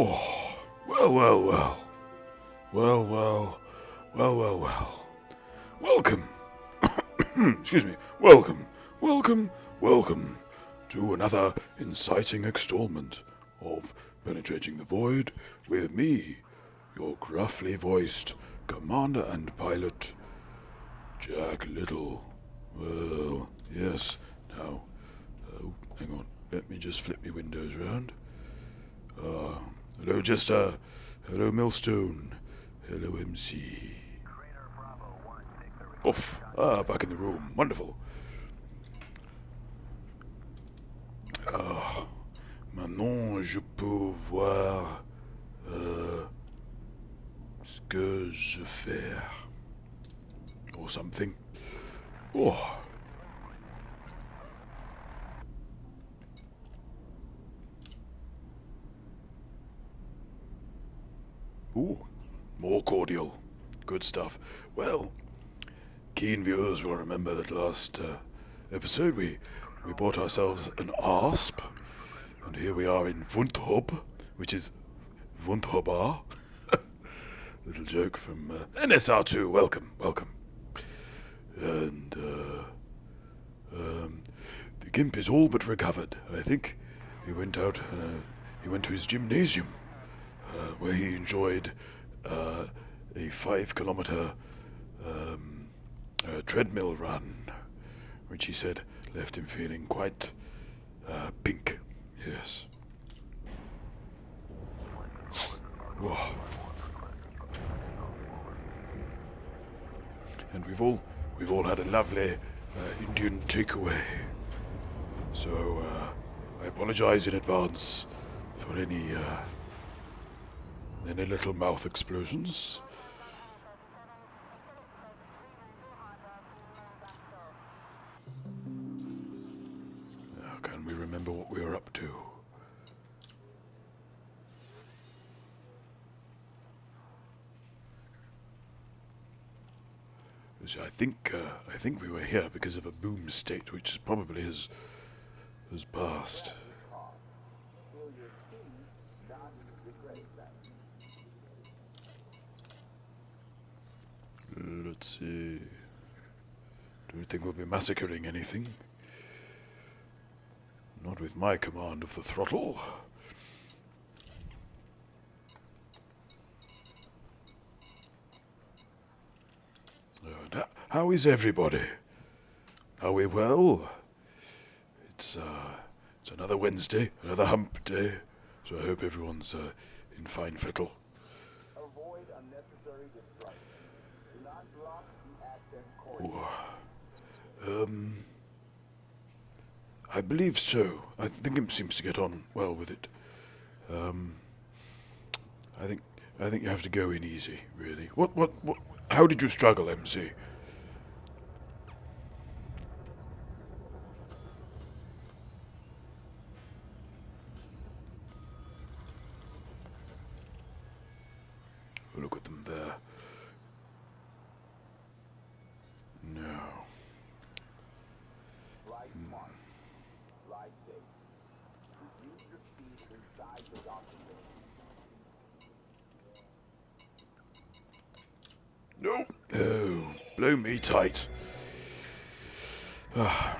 Oh, well, well, well. Well, well, well, well, well. Welcome. Excuse me. Welcome to another inciting installment of Penetrating the Void with me, your gruffly voiced commander and pilot, Jack Little. Well, yes. Now, hang on. Let me just flip my windows round. Hello, Jester. Hello, Millstone. Hello, MC. Off. Back in the room. Wonderful. Maintenant, je peux voir ce que je fais. Or something. Oh. Ooh. More cordial. Good stuff. Well, keen viewers will remember that last episode we bought ourselves an ASP, and here we are in Wundhub, which is Wundhubar. Little joke from NSR2. Welcome. And the Gimp is all but recovered. I think he went out. He went to his gymnasium, where he enjoyed a 5 kilometer treadmill run, which he said left him feeling quite pink. Yes. Whoa. And we've all had a lovely Indian takeaway. So I apologize in advance for any little mouth explosions. Now, can we remember what we were up to? I think we were here because of a boom state, which probably has passed. Let's see. Do you think we'll be massacring anything? Not with my command of the throttle. How is everybody? Are we well? It's another Wednesday, another hump day, so I hope everyone's in fine fettle. Avoid unnecessary distraction. Do not block the access corridor. I believe so. I think it seems to get on well with it. I think you have to go in easy, really. What? How did you struggle, MC? Look at them there. No. Ride smart. Ride safe. Use your speed inside the docking bay. No. Oh, blow me tight. Ah.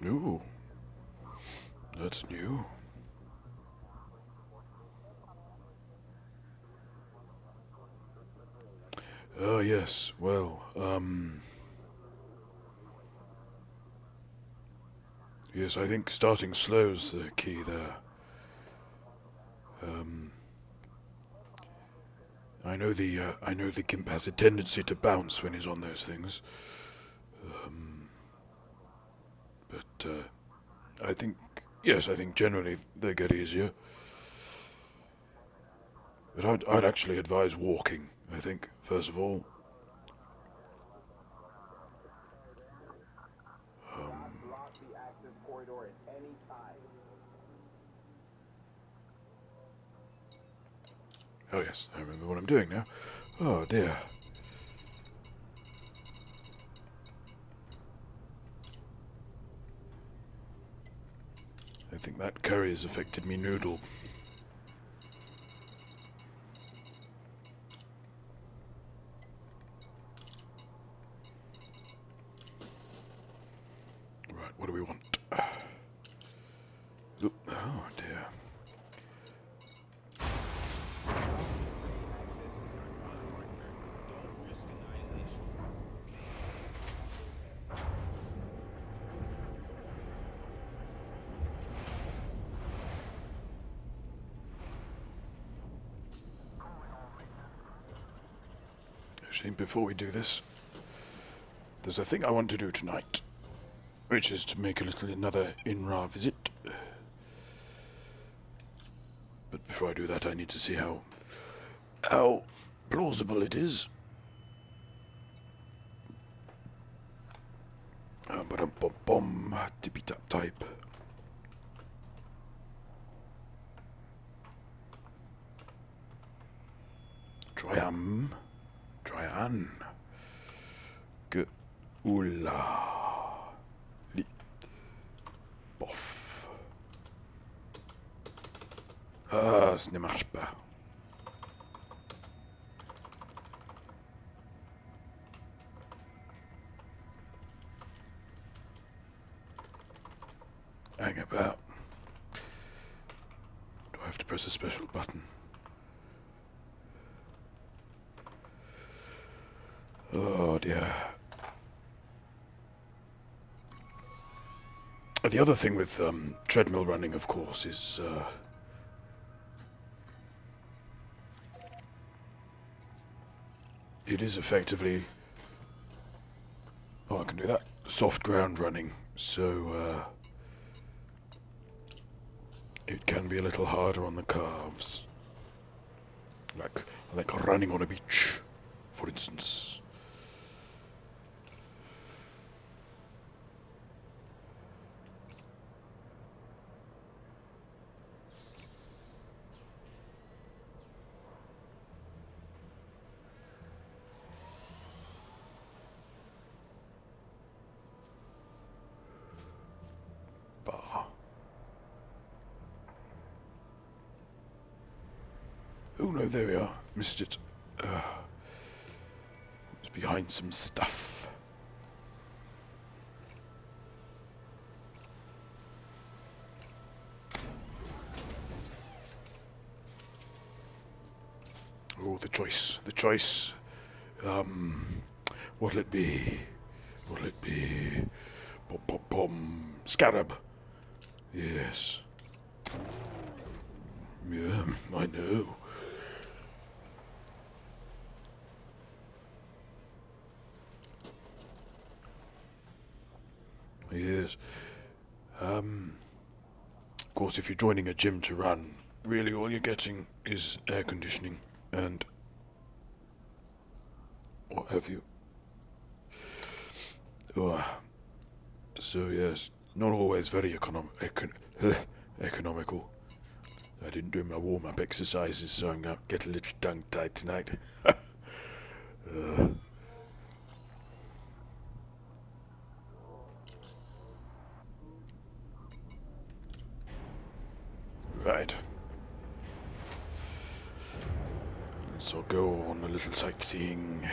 Ooh. That's new. Oh, yes. Well, yes, I think starting slow's the key there. I know the Gimp has a tendency to bounce when he's on those things. But I think generally they get easier. But I'd actually advise walking, I think, first of all. Do not block the access corridor at any time. Oh yes, I remember what I'm doing now. Oh dear. I think that curry has affected me noodle. Right, what do we want? Oop, oh dear. Actually, before we do this, there's a thing I want to do tonight, which is to make another INRA visit. But before I do that, I need to see how plausible it is. Bum tippy tap type. Trian. Oula. Li. Bof. Ah, ce ne marche pas. Hang about. Do I have to press a special button? Oh dear. The other thing with treadmill running, of course, is it is effectively, oh, I can do that, soft ground running, so it can be a little harder on the calves. Like running on a beach, for instance. Oh no, there we are. Missed it. It's behind some stuff. Oh, the choice. What'll it be? Bom. Scarab. Yes. Yeah, I know. Yes. Of course, if you're joining a gym to run, really all you're getting is air conditioning and what have you. Oh, so yes, not always very economical. I didn't do my warm-up exercises, so I'm gonna get a little tongue-tied tonight. Right. Let's all go on a little sightseeing.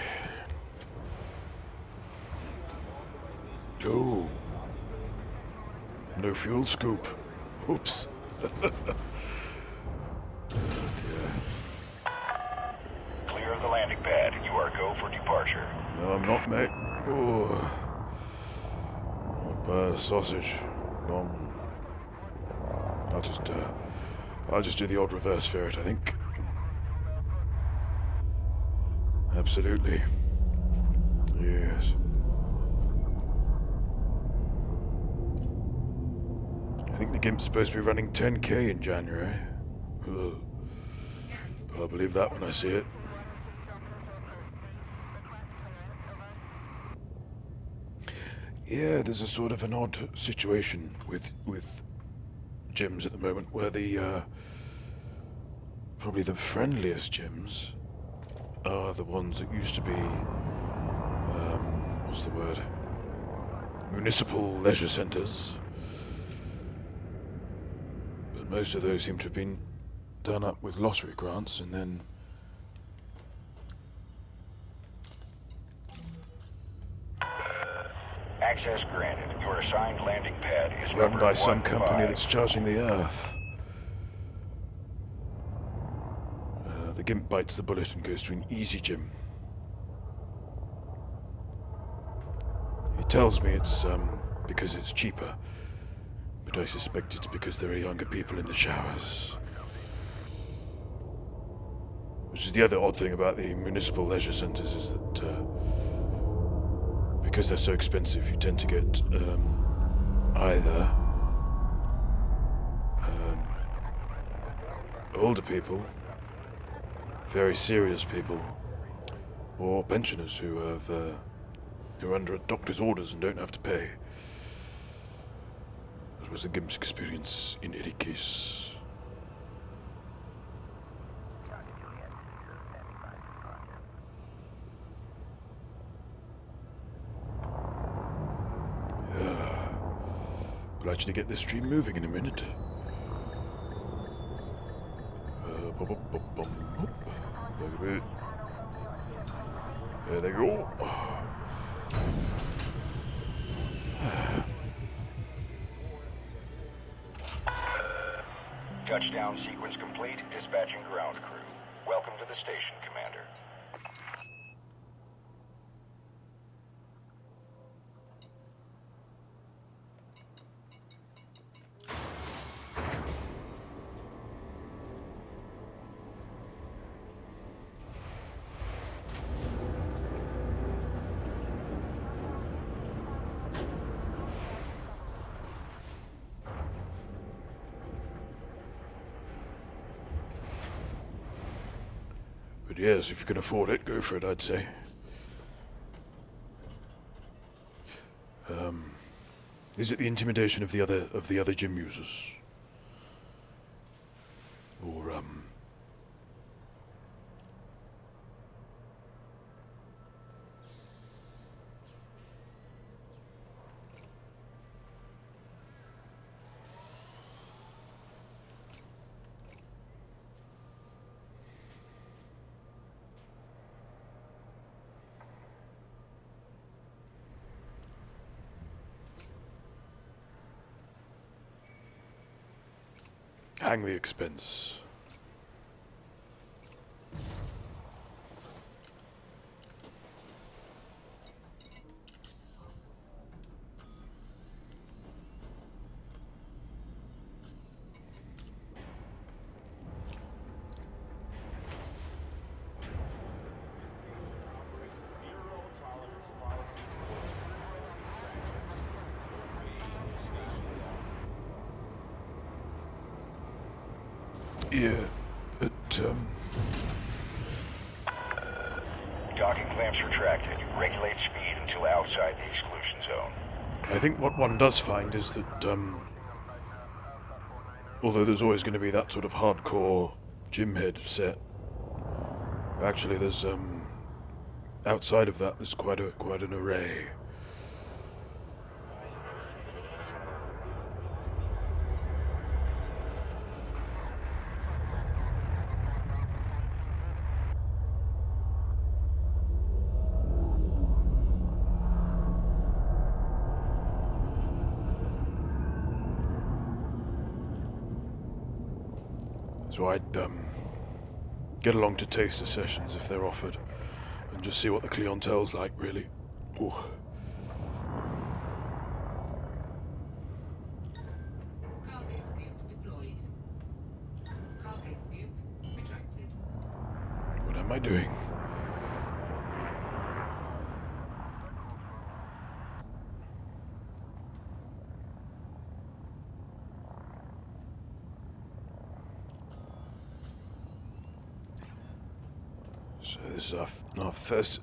Oh. No fuel scoop. Oops. Clear of the landing pad. You are go for departure. No, I'm not, mate. Oh. Sausage. I'll just do the odd reverse ferret, I think. Absolutely. Yes. I think the Gimp's supposed to be running 10k in January. Ugh. I'll believe that when I see it. Yeah, there's a sort of an odd situation with gyms at the moment where the probably the friendliest gyms are the ones that used to be, what's the word? Municipal leisure centres. But most of those seem to have been done up with lottery grants and then Access granted. Your assigned landing pad is run numbered by some 1-5. company that's charging the Earth. The GIMP bites the bullet and goes to an easy gym. He tells me it's because it's cheaper, but I suspect it's because there are younger people in the showers. Which is the other odd thing about the municipal leisure centres is that because they're so expensive, you tend to get either older people, very serious people, or pensioners who are under a doctor's orders and don't have to pay. That was the GIMP's experience in any case. We'll actually get this stream moving in a minute. There they go. Touchdown sequence complete. Dispatching ground crew. Welcome to the station, Commander. But yes, if you can afford it, go for it, I'd say. Is it the intimidation of the other gym users? Or hang the expense. Yeah, but Docking clamps retracted. Regulate speed until outside the exclusion zone. I think what one does find is that although there's always going to be that sort of hardcore gym head set, actually there's outside of that there's quite an array. So I'd get along to taster sessions if they're offered, and just see what the clientele's like, really. Ooh. Cargo scoop deployed. Cargo scoop retracted. What am I doing? So this is our first...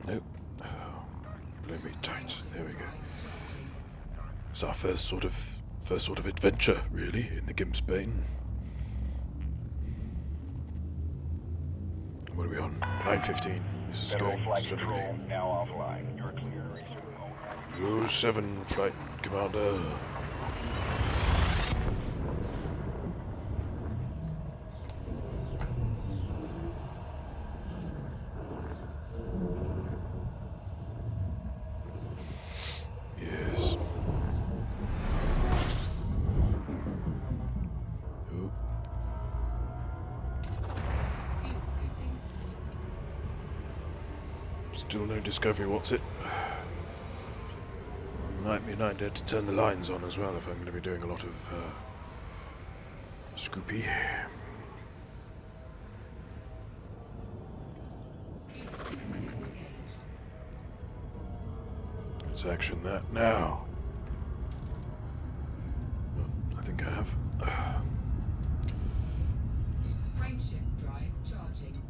Nope. Oh, blow me tight. There we go. It's our first sort of adventure, really, in the Gimp's Bane. What are we on? 9:15. This is Federal going flight swimmingly. control now offline. You're clear to resume mode. 07 Flight Commander. Yes. Oh, Fuel scooping. still no discovery. What's it? Might be an idea to turn the lines on as well if I'm going to be doing a lot of scoopy. Fuel scoop disengaged. Let's action that now. Well, I think I have. Frameshift drive charging.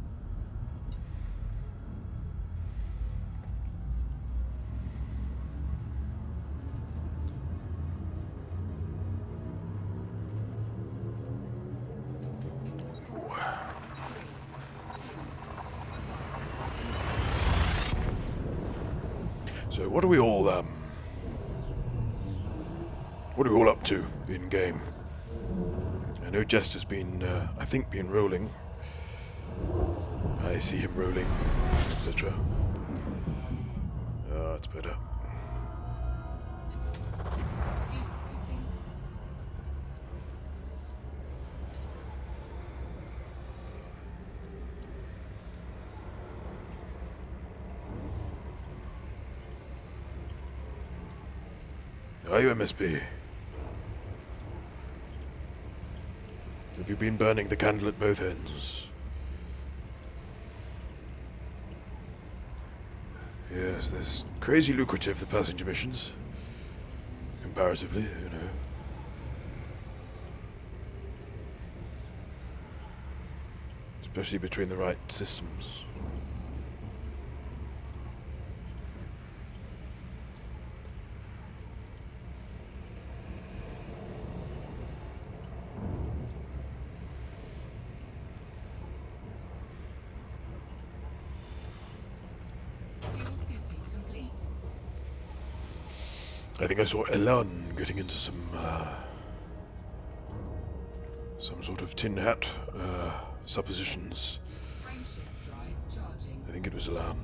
So what are we all up to in game? I know Jester's been, I think, been rolling. I see him rolling, etc. Oh, it's better. Fuel scooping. Are you MSP? Have you been burning the candle at both ends? Yes, there's crazy lucrative, the passenger missions. Comparatively, you know. Especially between the right systems. Fuel scooping complete. I think I saw Elan getting into some sort of tin hat suppositions. Frameshift drive charging. I think it was Elan.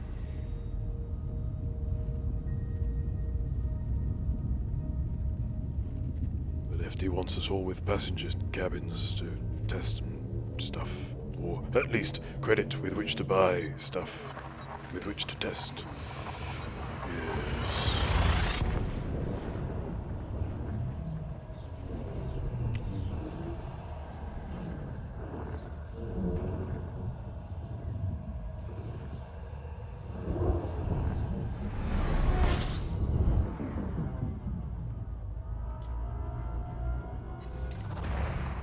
But FD wants us all with passenger cabins to test some stuff, or at least credit with which to buy stuff, with which to test. Yes.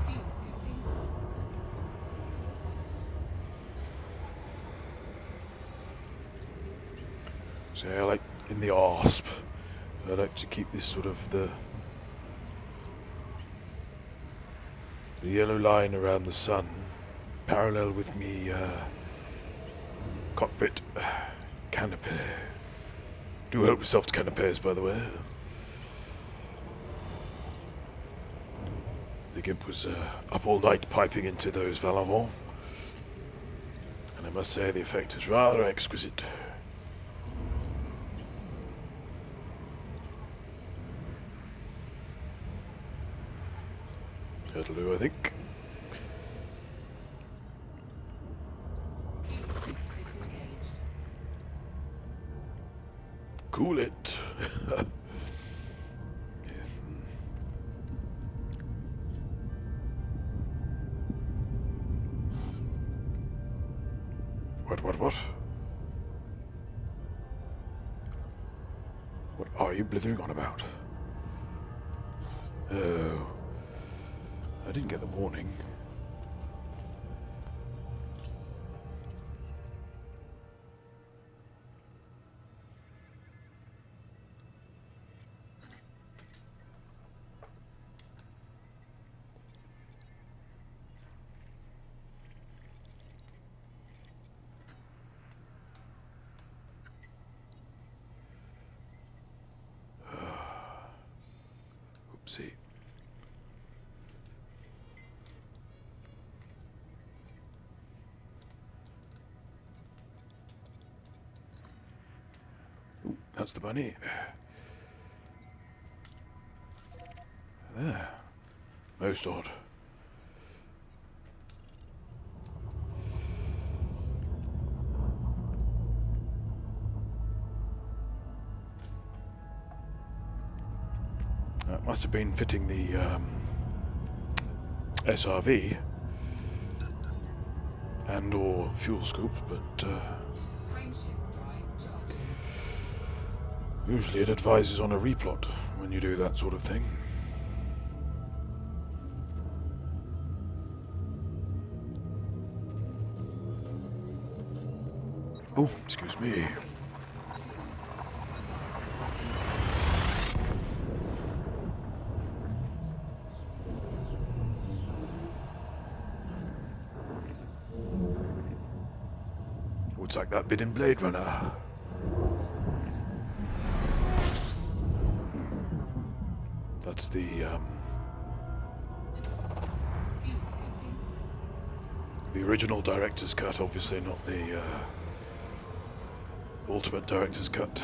Fuel scooping. So I like in the ARSP, I like to keep this sort of the yellow line around the sun parallel with me cockpit canopy. Do help yourself to canapes, by the way. The Gimp was up all night piping into those Valavon, and I must say the effect is rather exquisite. That'll do, I think. Fuel scoop disengaged. Cool it. What? What are you blithering on about? Oh. I didn't get the warning. See. Ooh, that's the bunny. There. Most odd. That must have been fitting the SRV and or fuel scoop, but Frameshift drive charging. usually it advises on a replot when you do that sort of thing. Oh, excuse me. Looks like that bit in Blade Runner. That's the Fuel scooping. original director's cut, obviously not the ultimate director's cut.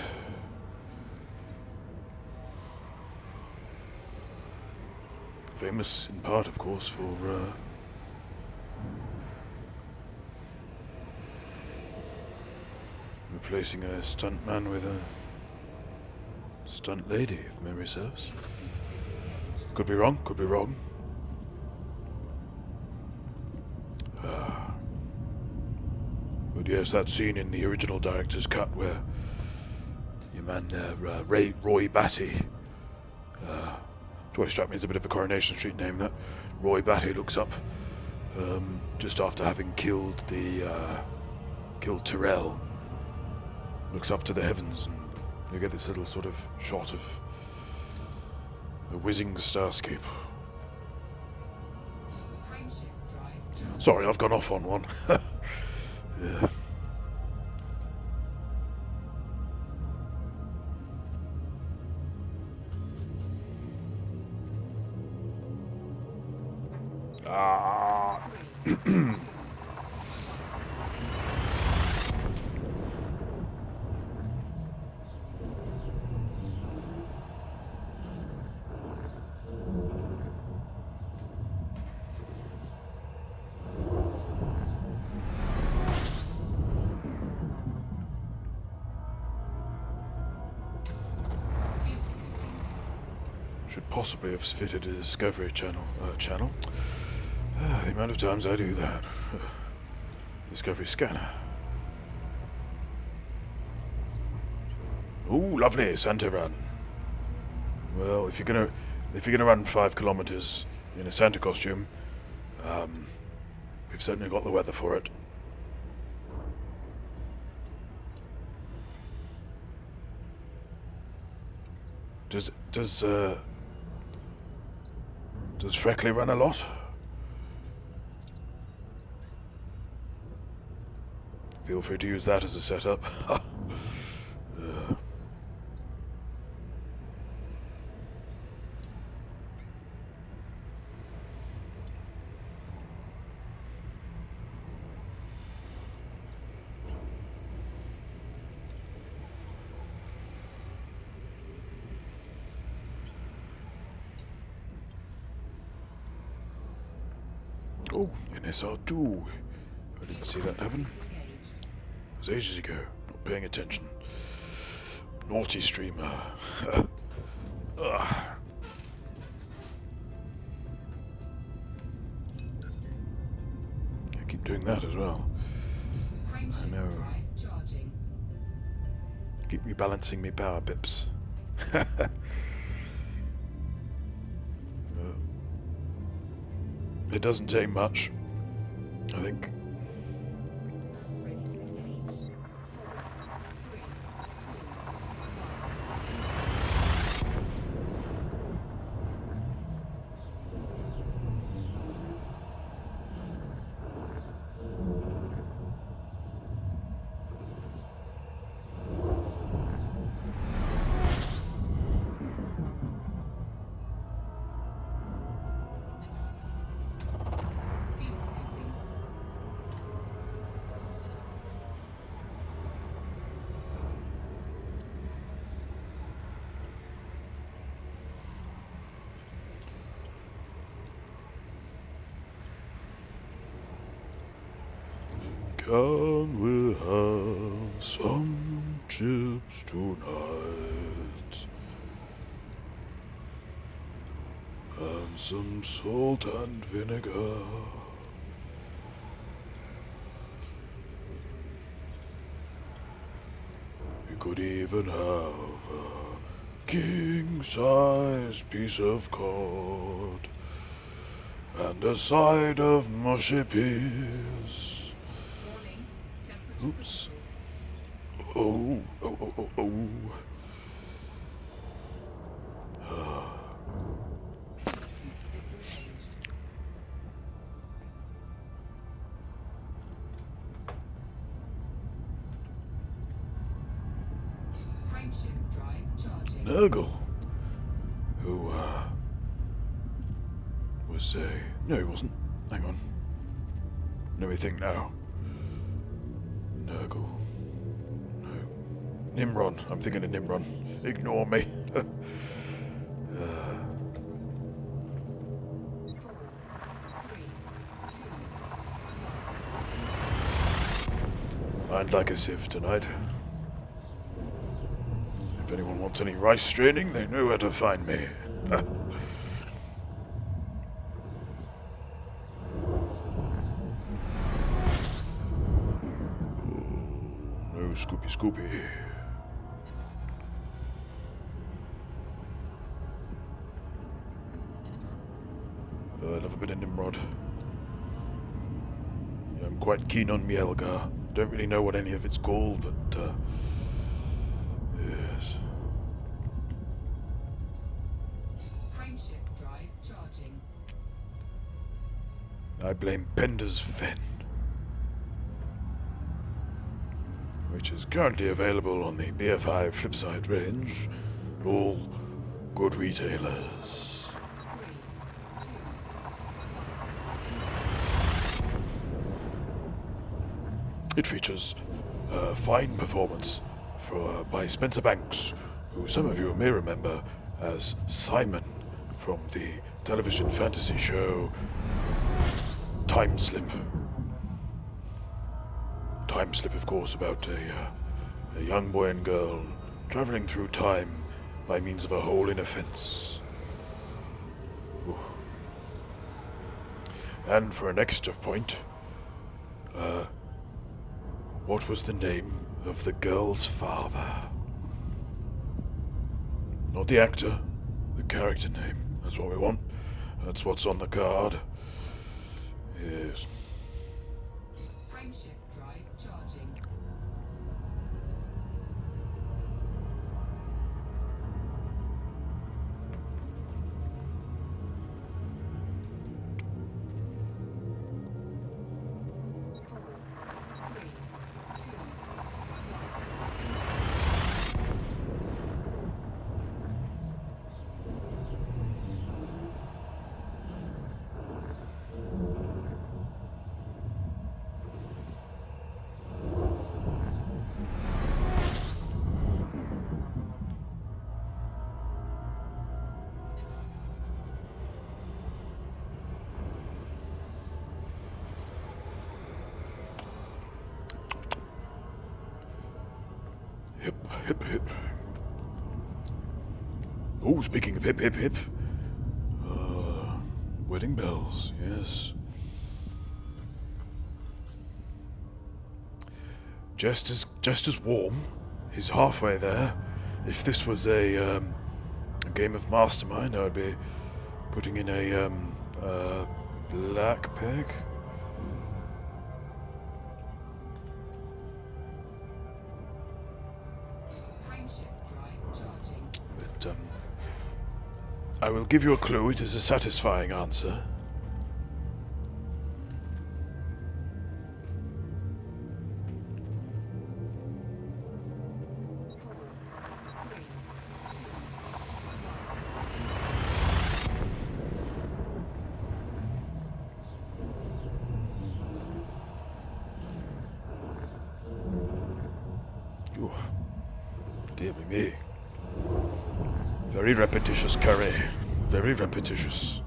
Famous in part, of course, for replacing a stuntman with a stunt lady, if memory serves. Could be wrong, could be wrong. But yes, that scene in the original director's cut where your man there, Roy Batty, it always struck me as a bit of a Coronation Street name, that Roy Batty looks up just after having killed Tyrell, looks up to the heavens, and you get this little sort of shot of a whizzing starscape. Frameshift drive charging. Sorry, I've gone off on one. Yeah. Ah. Fuel scooping. Should possibly have fitted a Discovery Channel. The amount of times I do that. Discovery Scanner. Ooh, lovely Santa run. Well, if you're gonna run 5 kilometers in a Santa costume, we've certainly got the weather for it. Does Freckley run a lot? Feel free to use that as a setup. Oh, an SR2. I didn't see that happen. Disengaged. It was ages ago. Not paying attention. Naughty streamer. Ugh. I keep doing that as well. Frameshift know. drive charging. Keep rebalancing me power pips. It doesn't take much, I think. Ready to engage. 4, 3, 2, 1. Come, we'll have some chips tonight. And some salt and vinegar. We could even have a king-size piece of cod and a side of mushy peas. Warning. Temperature Oops. recorded. Oh. Suit disengaged. Frameshift drive charging. Nurgle, who, was no, he wasn't. Hang on. Let me think now. Nurgle. No. Nimron. I'm thinking of Nimron. Ignore me. 4, 3, 2, I'd like a sieve tonight. If anyone wants any rice straining, they know where to find me. No Scoopy. I love a bit of Nimrod. Yeah, I'm quite keen on Mielgar. Don't really know what any of it's called, but yes. frameshift drive charging. I blame Pender's Fen, which is currently available on the BFI Flipside range. All good retailers. 3, 2, It features a fine performance by Spencer Banks, who some of you may remember as Simon from the television fantasy show Time Slip. Time Slip, of course, about a young boy and girl traveling through time by means of a hole in a fence. Ooh. And for an extra point, what was the name of the girl's father? Not the actor, the character name. That's what we want. That's what's on the card. Yes. frameshift drive charging. Four, three, two, Hip. Oh, speaking of hip. Wedding bells, yes. Just as warm. He's halfway there. If this was a game of Mastermind, I would be putting in a black peg. frameshift drive charging. But I will give you a clue. It is a satisfying answer. Four, three, two, Ooh, dear me. Very repetitious curry. Very repetitious.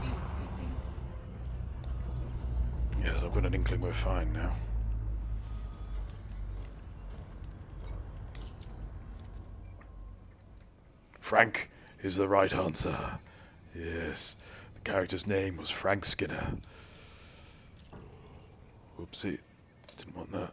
fuel skipping. inkling we're fine now. Frank is the right answer. Yes, the character's name was Frank Skinner. Whoopsie, didn't want that.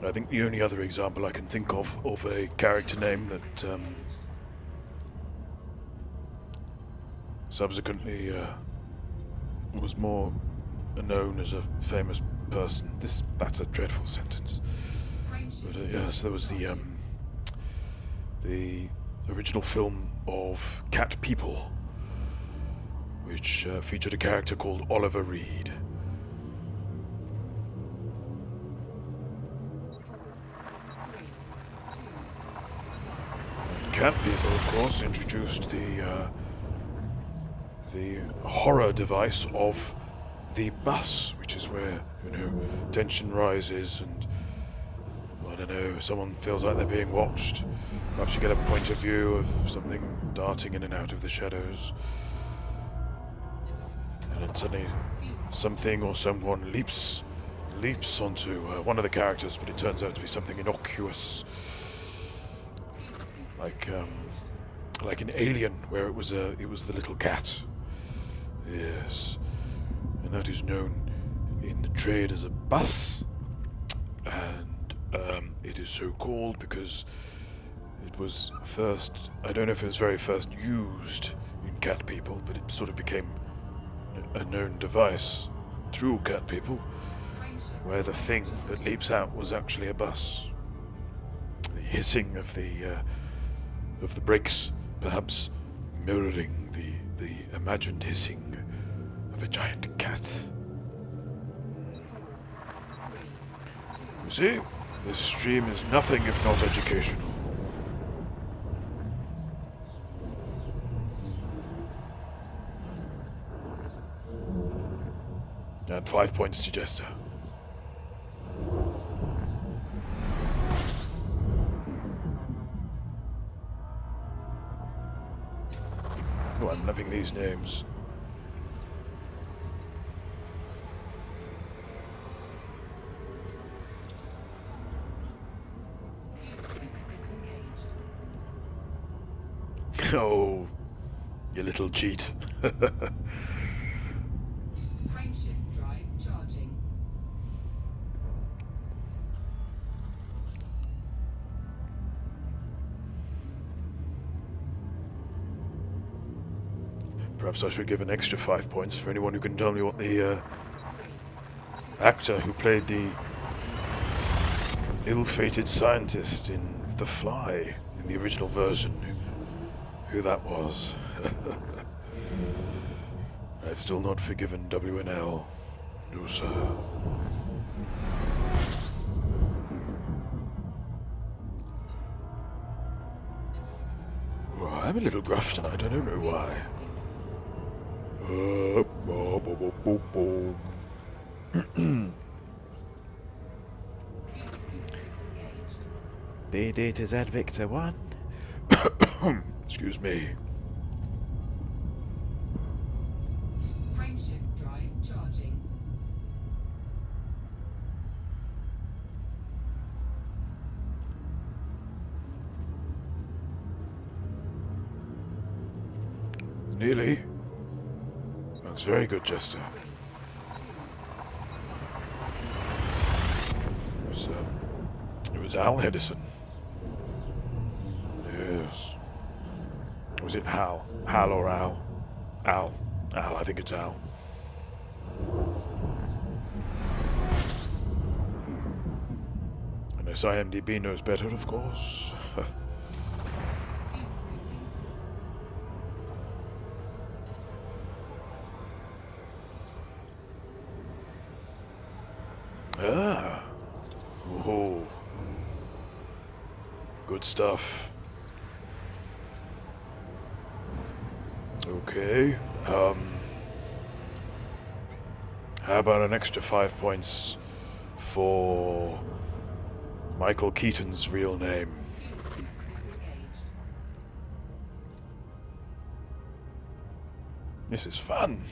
I think the only other example I can think of a character name that subsequently was more known as a famous person. That's a dreadful sentence. But yes, there was the original film of Cat People, which featured a character called Oliver Reed. Cat People, of course, introduced the horror device of the bus, which is where, tension rises and, I don't know, someone feels like they're being watched. Perhaps you get a point of view of something darting in and out of the shadows. And then suddenly something or someone leaps onto one of the characters, but it turns out to be something innocuous. Like an Alien, where it was the little cat. Yes, and that is known in the trade as a bus, and it is so called because it was first. I don't know if it was very first used in Cat People, but it sort of became a known device through Cat People, where the thing that leaps out was actually a bus. The hissing of the brakes, perhaps mirroring the imagined hissing of a giant cat. You see, this stream is nothing if not educational. And 5 points to Jester. Oh, I'm loving these names. Oh, you little cheat. Frameshift drive charging. Perhaps I should give an extra 5 points for anyone who can tell me what the actor who played the ill-fated scientist in The Fly, in the original version, who that was. I've still not forgiven WNL. No, sir. Well, I'm a little gruff tonight, I don't know why. BD to Z Victor 1. Excuse me. Frameshift drive charging. Nearly. That's very good, Jester. It was Al Hedison. Yes. Was it Hal? Hal or Al? Al. Al, I think it's Al. Unless IMDb knows better, of course. View scooping. Ah. Oh. Good stuff. Okay. How about an extra 5 points for Michael Keaton's real name? Fuel sync disengaged. This is fun.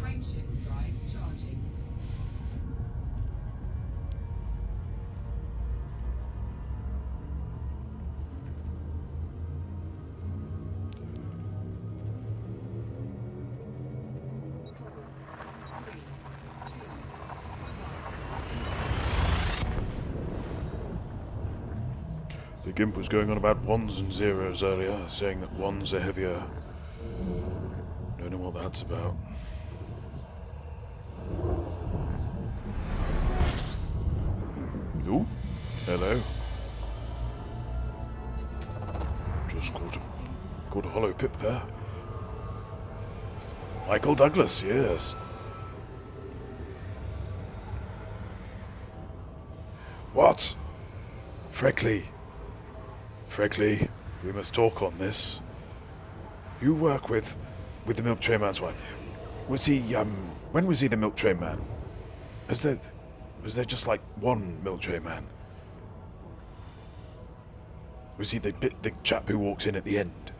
Frameshift drive charging. Three, two, The Gimp was going on about ones and zeros earlier, saying that ones are heavier. Don't know what that's about. Ooh, hello. Just caught a hollow pip there. Michael Douglas, yes. What? Freckley. Freckley, we must talk on this. You work with the Milk Tray Man's wife. Was he, when was he the Milk Tray Man? Was there just like one Milk Tray Man? Was he the chap who walks in at the end?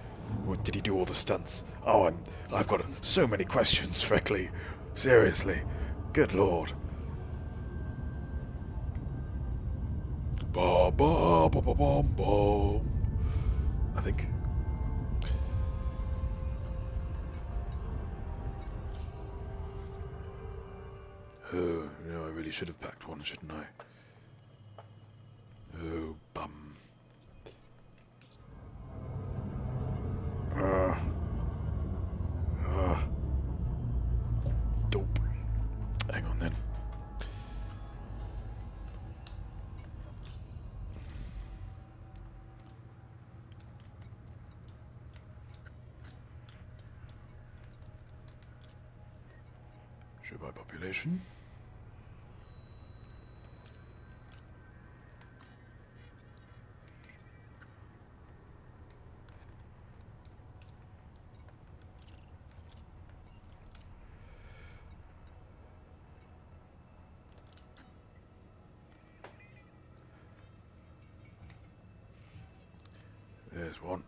Or did he do all the stunts? Oh, I've got so many questions, Freckley. Seriously. Good lord. Ba ba ba ba ba ba. I think. Oh, no, I really should have packed one, shouldn't I? Oh, bum. Dope. Hang on then. Show by population. There's one.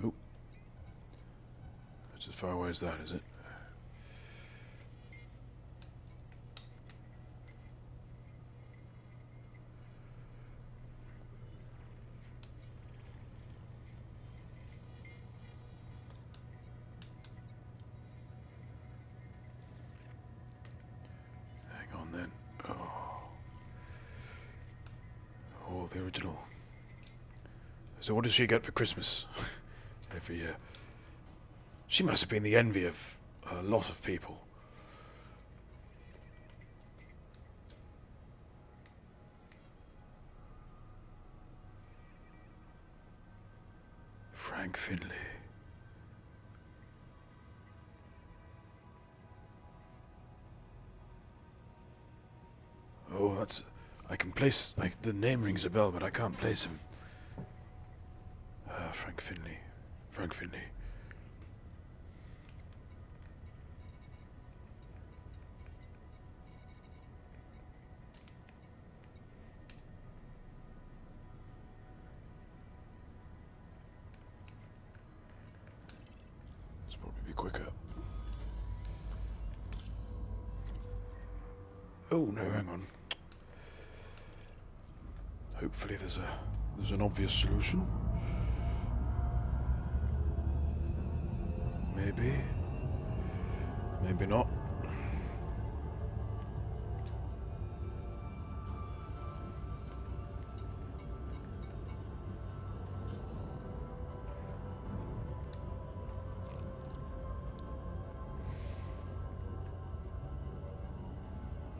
Oh. That's as far away as that, is it? Hang on then. Oh, the original. So what does she get for Christmas every year? She must have been the envy of a lot of people. Frank Finley. Oh, that's... I can place... the name rings a bell, but I can't place him. Frank Finley. Frank Finley. This will probably be quicker. Oh, no, hang on. Hopefully there's an obvious solution. Maybe. Maybe not.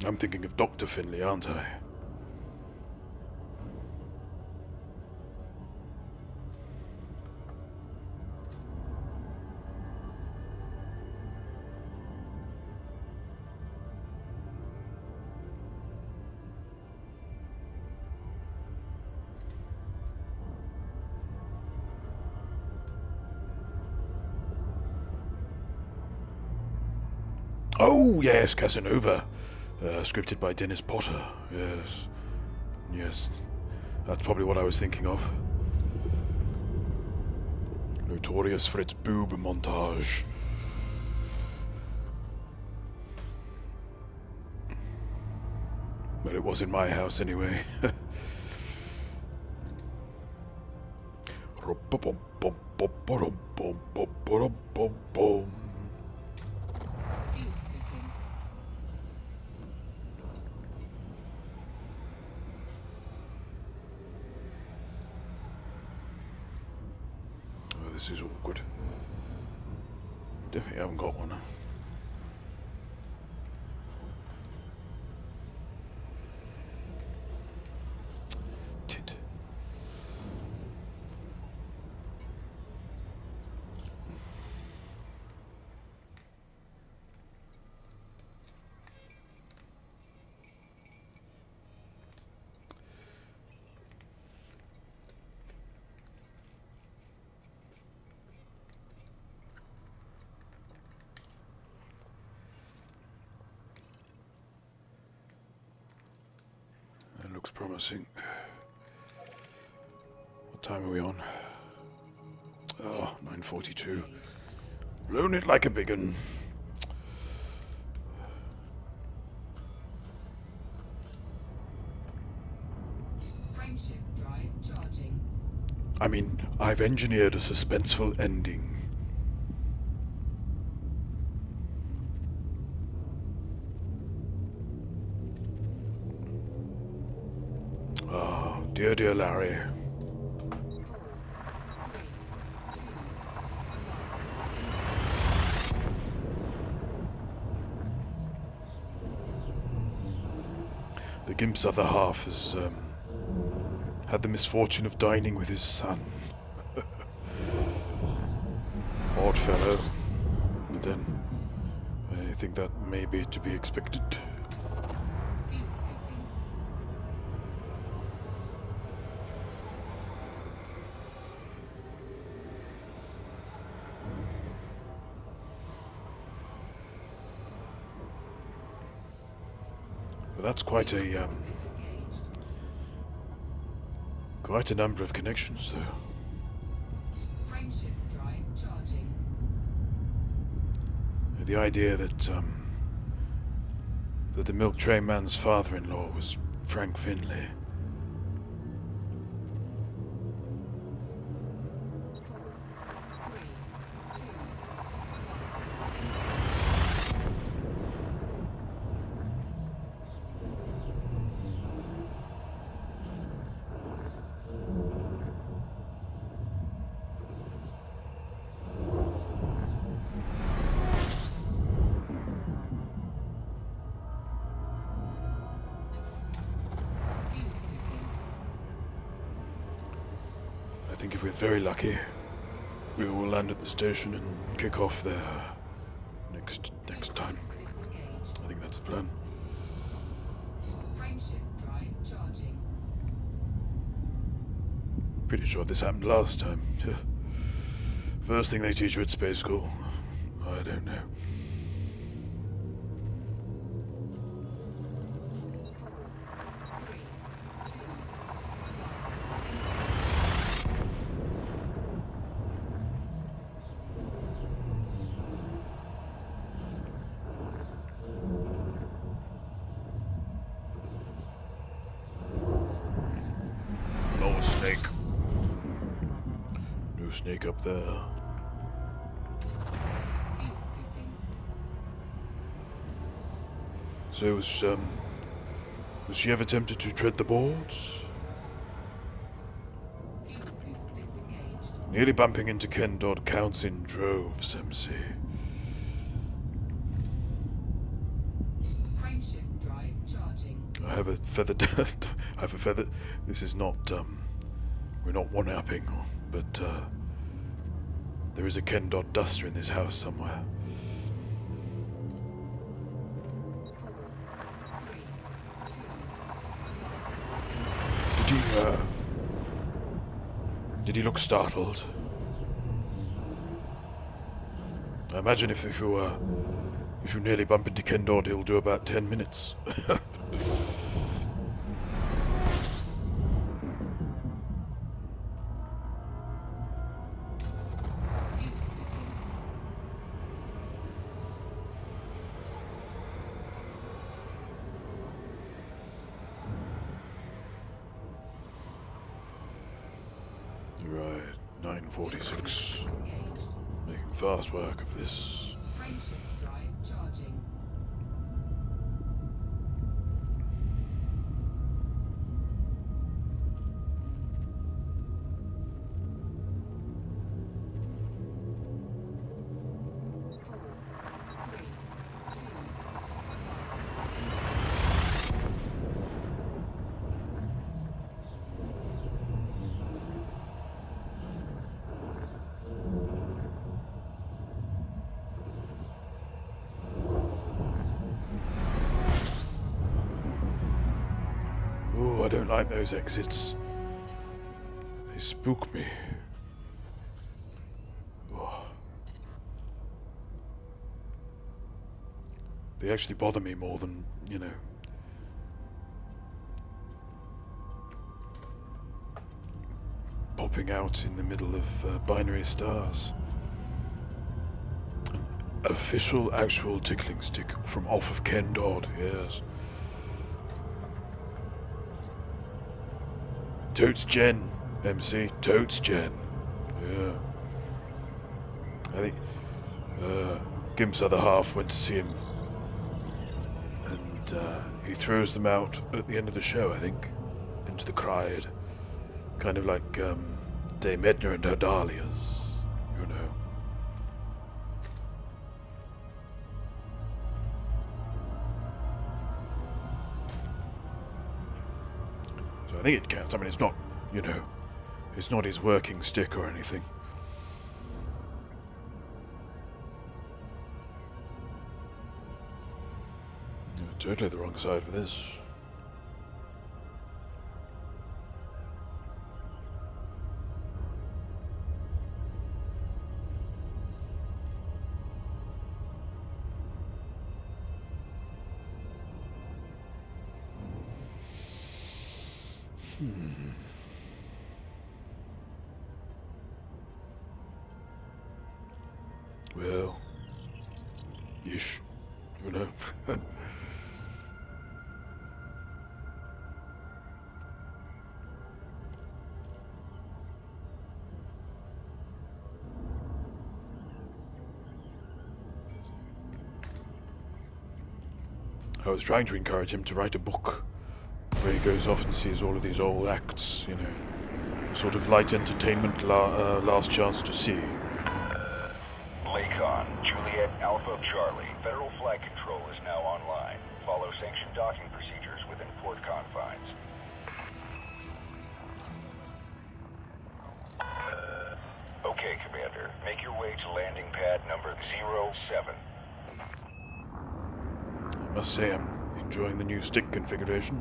I'm thinking of Dr. Finley, aren't I? Oh, yes, Casanova. Scripted by Dennis Potter. Yes. Yes. That's probably what I was thinking of. Notorious for its boob montage. But it was in my house anyway. Fuel skipping. Oh, this is awkward. Definitely haven't got one. Tit. That looks promising. What time are we on? Oh, 9:42. Blown it like a big un. Frameshift drive charging. I mean, I've engineered a suspenseful ending. Oh, dear, dear Larry. 4, 3, 2, 1. The Gimp's other half has had the misfortune of dining with his son. Odd fellow. But then, I think that may be to be expected. Fuel skipping. But that's quite a Disengaged. quite a number of connections, though. Frameshift drive charging. The idea that that the milk tray man's father-in-law was Frank Finlay. 4, 3, 2, fuel skipping. I think if we're very lucky, we will land at the station and kick off there next time. Disengaged. I think that's the plan. Frameshift drive charging. Pretty sure this happened last time. First thing they teach you at space school. I don't know. 4, 3, 2, No snake. No snake up there. fuel skipping. So was she ever tempted to tread the boards? Fuel scoop disengaged. Nearly bumping into Ken Dodd counts in droves, MC. Frameshift drive charging. I have a feathered. I have a feather. This is not. We're not one-upping, but there is a Ken Dodd duster in this house somewhere. 4, 3, 2, Did he look startled? I imagine if you were If you nearly bump into Ken Dodd, he'll do about 10 minutes. View sweeping. Right, 9:46. Disengaged. Making fast work of this. Frameshift drive charging. Four, three, two, Oh, I don't like those exits. They spook me. Oh. They actually bother me more than, you know. Popping out in the middle of binary stars. An official, actual tickling stick from off of Ken Dodd, yes. Totes Jen, MC. Totes Jen. Yeah. I think Gimp's other half went to see him. And he throws them out at the end of the show, I think. Into the crowd. Kind of like Dame Edna and her dahlias, you know. So I think it counts. I mean, it's not, you know, it's not his working stick or anything. You're totally the wrong side for this. Well, ish, you know. I was trying to encourage him to write a book where he goes off and sees all of these old acts, you know, sort of light entertainment, last chance to see. Lakon, Juliet Alpha Charlie. Federal flight control is now online. Follow sanctioned docking procedures within port confines. Okay, Commander. Make your way to landing pad number 07. I must say I'm enjoying the new stick configuration.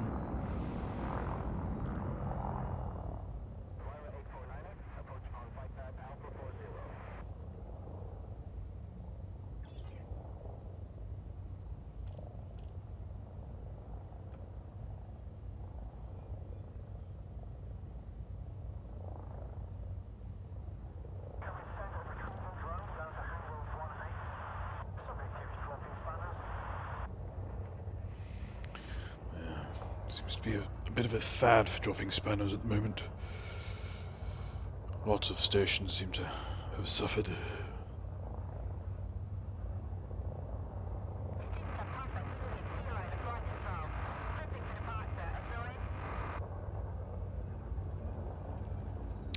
Seems to be a bit of a fad for dropping spanners at the moment. Lots of stations seem to have suffered.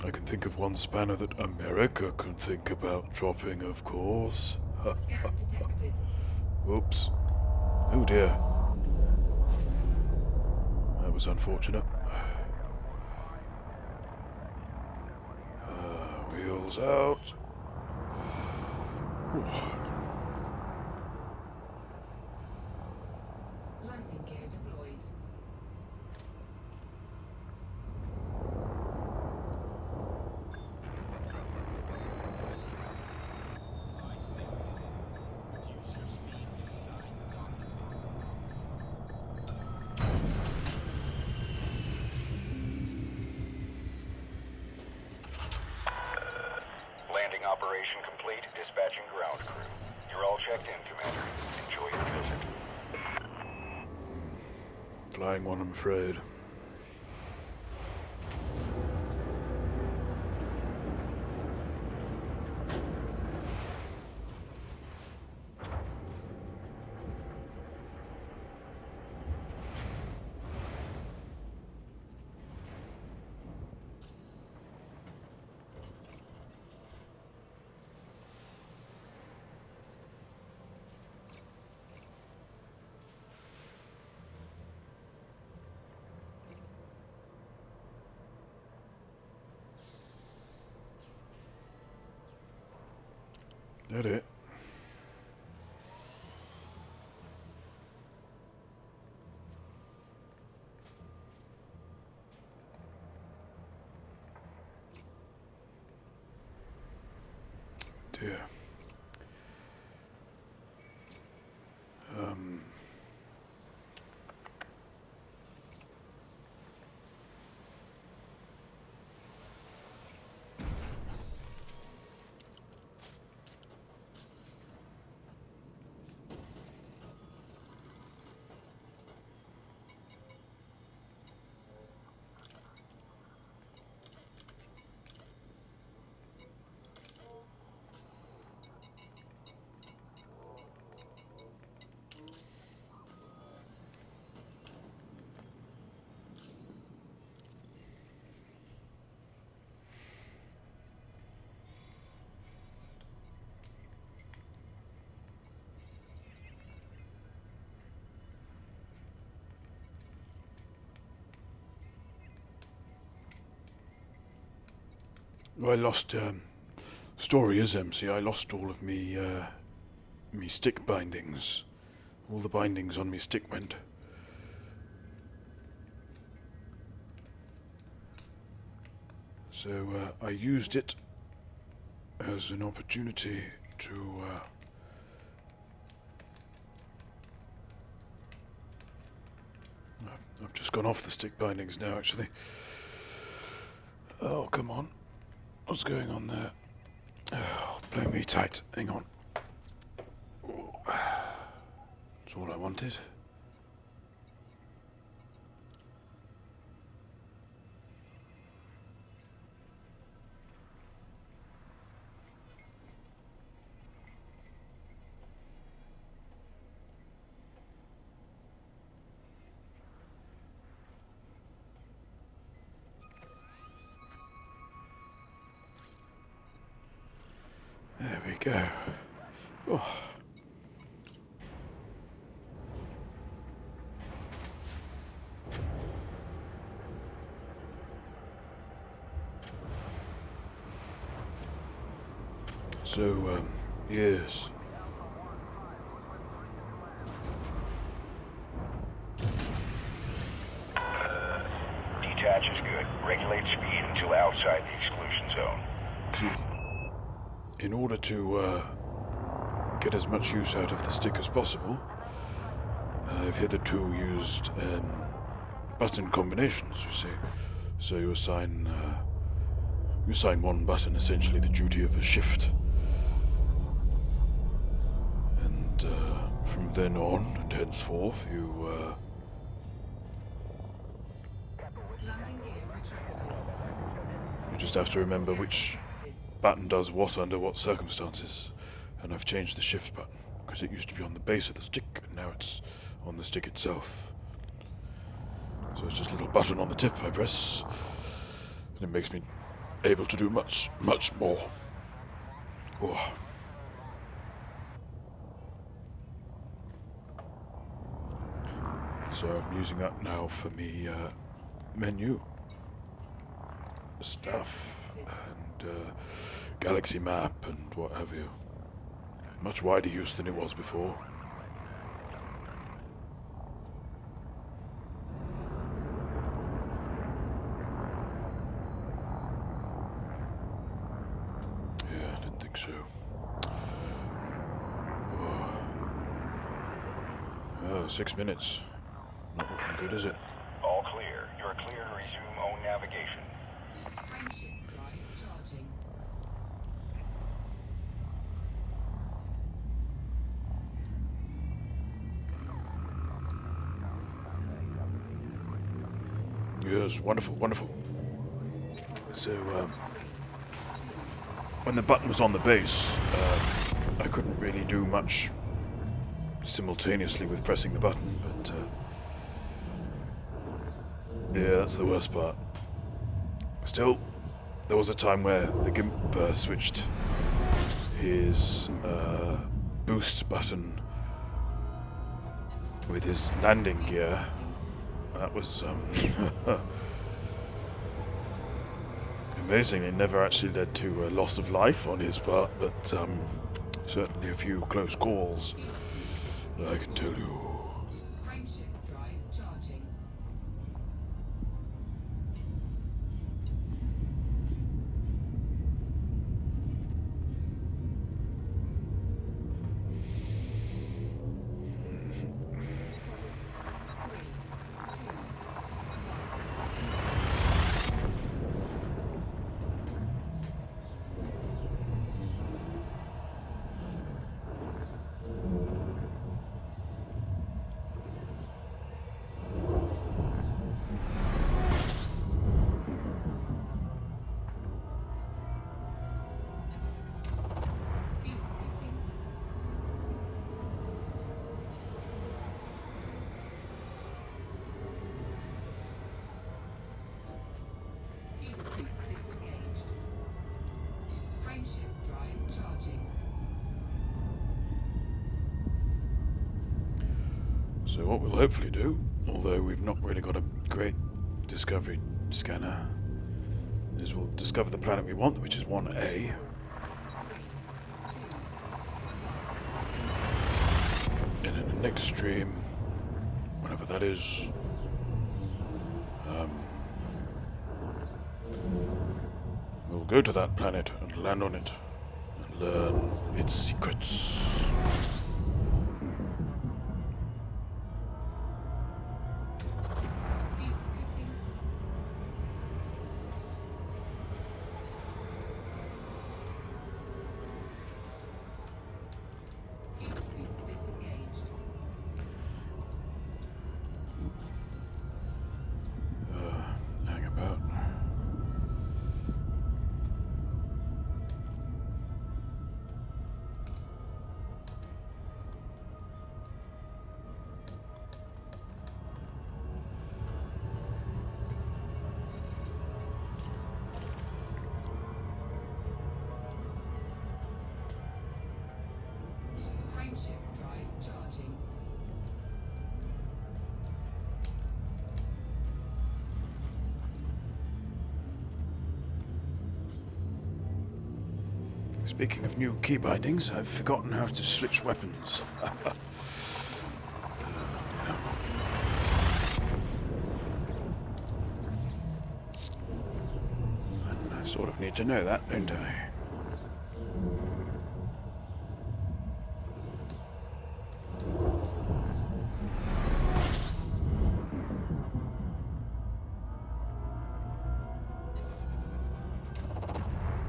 I can think of one spanner that America can think about dropping, of course. scan detected. Whoops. Oh dear. That was unfortunate. Wheels out. Whew. Landing gear deployed. Fly safe. Reduce your speed flying one, I'm afraid. That it? Dear. I lost, story is MC, I lost all of me stick bindings. All the bindings on me stick went. So, I used it as an opportunity to, I've just gone off the stick bindings now, actually. Oh, come on. What's going on there? Oh, blow me tight. Hang on. That's all I wanted. There we go. Oh. So, yes. Detach is good. Regulate speed until outside the exclusion zone. See, in order to get as much use out of the stick as possible, I've hitherto used button combinations, you see. So you assign one button essentially the duty of a shift. And from then on and henceforth you Landing gear retracted. you just have to remember which button does what under what circumstances. And I've changed the shift button, because it used to be on the base of the stick, and now it's on the stick itself. So it's just a little button on the tip I press, and it makes me able to do much, much more. Oh. So I'm using that now for me menu stuff and galaxy map and what have you. Much wider use than it was before. Yeah, I didn't think so. Oh, 6 minutes. Not looking good, is it? All clear. You're clear to resume own navigation. Frameshift drive charging. Yes, wonderful, wonderful. So, when the button was on the base, I couldn't really do much simultaneously with pressing the button, but yeah, that's the worst part. Still, there was a time where the GIMP switched his boost button with his landing gear. That was amazing. It never actually led to a loss of life on his part, but certainly a few close calls, I can tell you. Frameshift drive charging. Fuel scooping. Fuel scoop disengaged. Frameshift drive charging. So what we'll hopefully do, although we've not really got a great discovery scanner, is we'll discover the planet we want, which is 1A. And in the next stream, whenever that is, we'll go to that planet and land on it and learn its secrets. Fuel scooping. Fuel scoop disengaged. Hang about. Frameshift drive charging. Speaking of new key bindings, I've forgotten how to switch weapons. I sort of need to know that, don't I?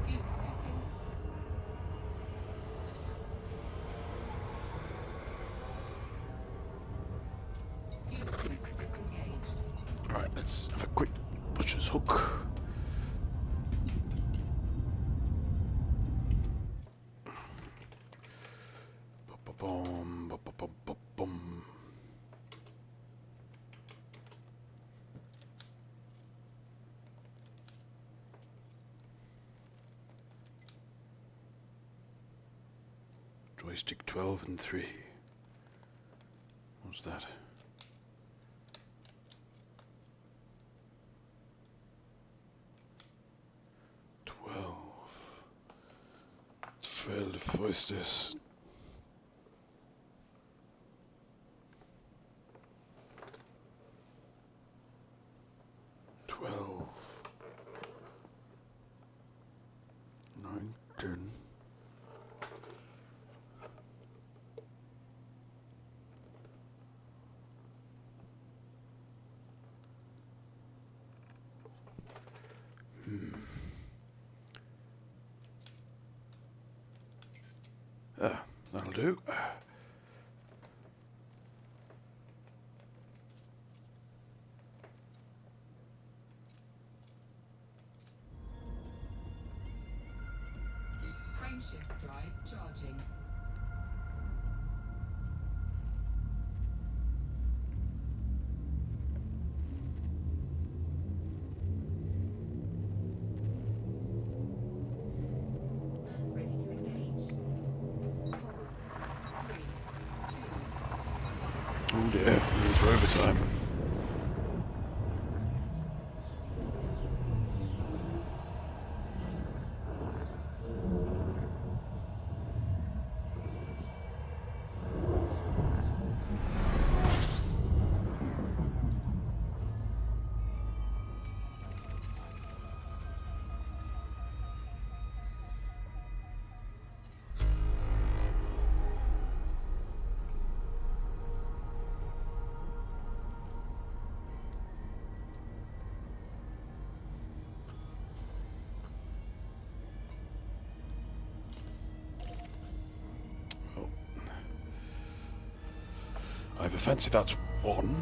Fuel scooping. Fuel scoop disengaged. Right, let's have a quick butcher's hook. Ba-ba-bum, ba-ba-bum-ba-bum. Joystick 12 and 3. What's that? Twelve voices. 12. 9, 10. That'll do. Shift drive charging. Ready to engage. 4, 3, 2, Oh dear, we're into overtime. I have a fancy that's one.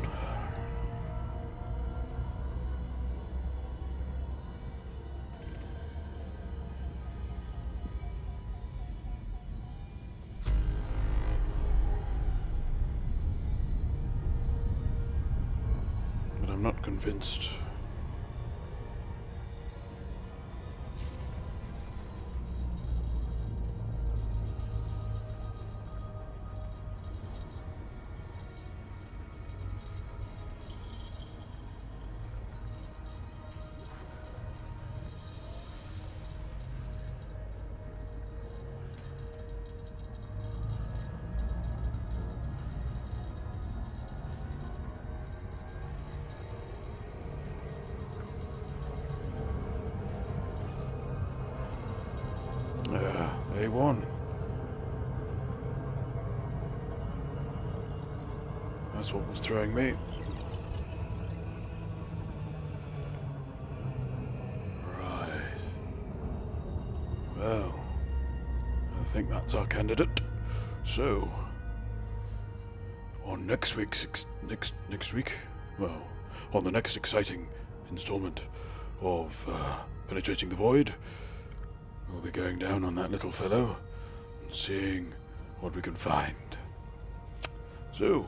But I'm not convinced. A1. That's what was throwing me. Right. Well, I think that's our candidate. So, on next week's next week, well, on the next exciting installment of Penetrating the Void, we'll be going down on that little fellow and seeing what we can find. So,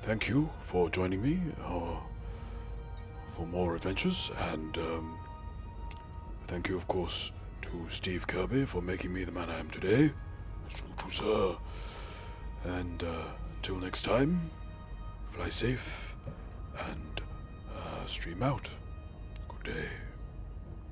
thank you for joining me for more adventures, and thank you, of course, to Steve Kirby for making me the man I am today. To sir. And until next time, fly safe and stream out. Good day.